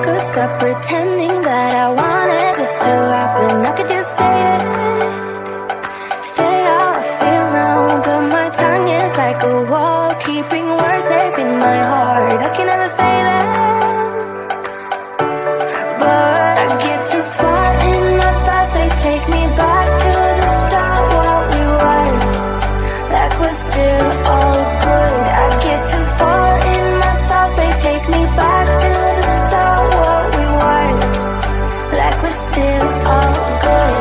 could stop pretending that I wanted this to happen. I could just say how I feel now, but my tongue is like a wall, keeping words safe in my heart. I can never say that, but I get too far in my thoughts. They take me back to the start, what we were, like we're still all good. I get too far in my thoughts. They take me back to the start, what we were, like we're still all good.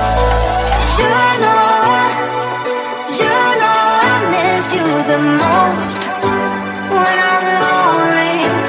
You know I miss you the most when I'm lonely.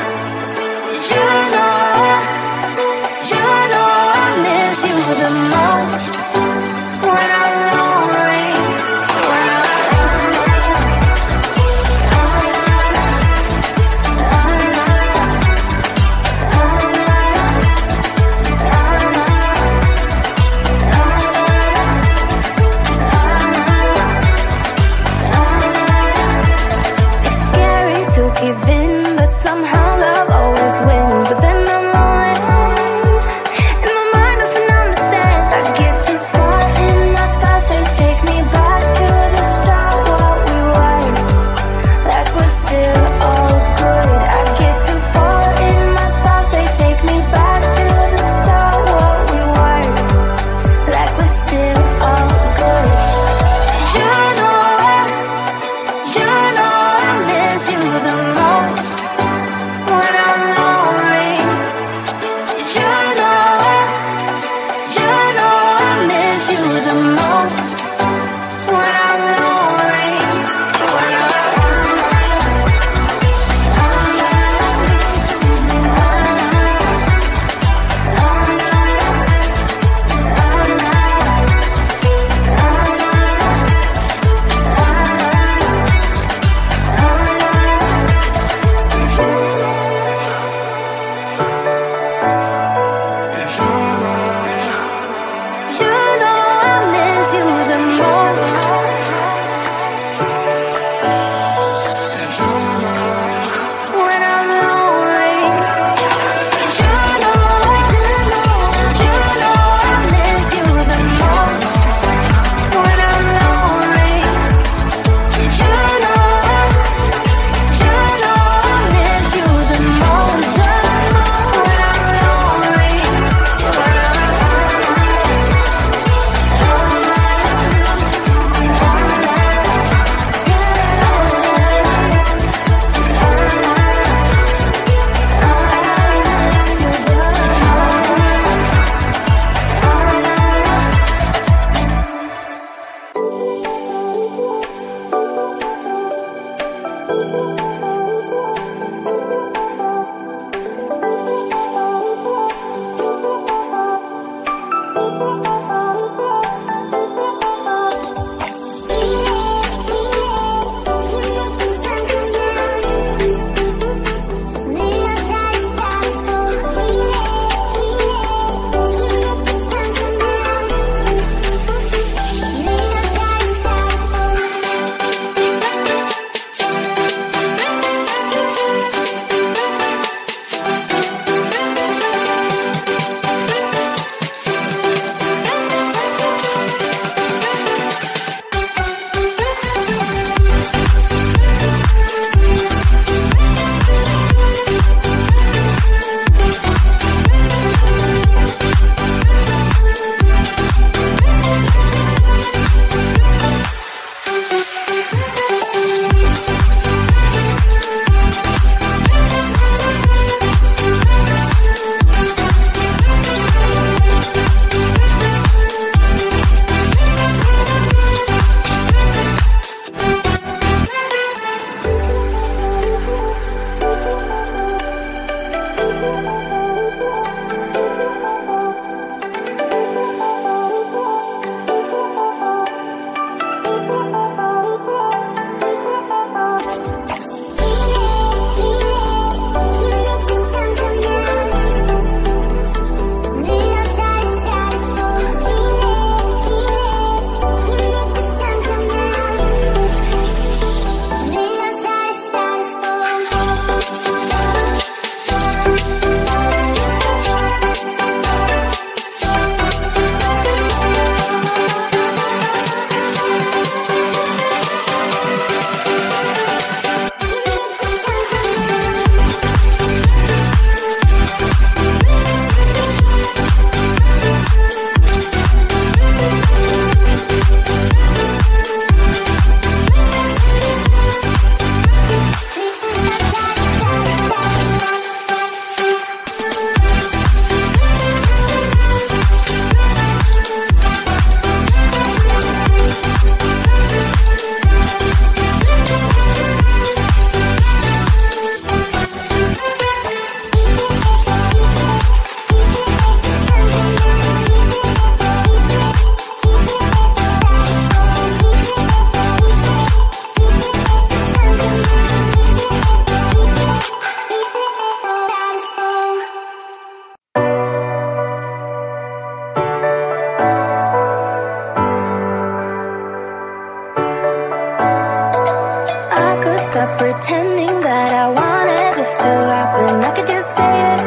happen. I could just say it,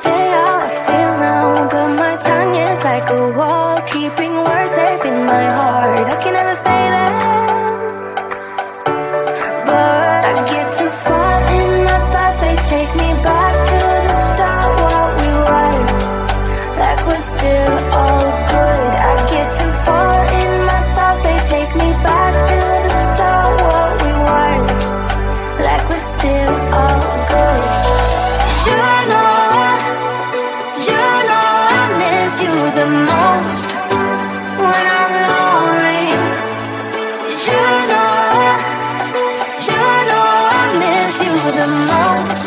say how I feel now, but my tongue is like a wall, keeping words safe in my heart. I can never say that, but I get too far in my thoughts. They take me back to the start, what we were, like we're still all good. I get too far in my thoughts. They take me back to the start, what we were, like we're still all good. You know I miss you the most when I'm lonely. You know I miss you the most.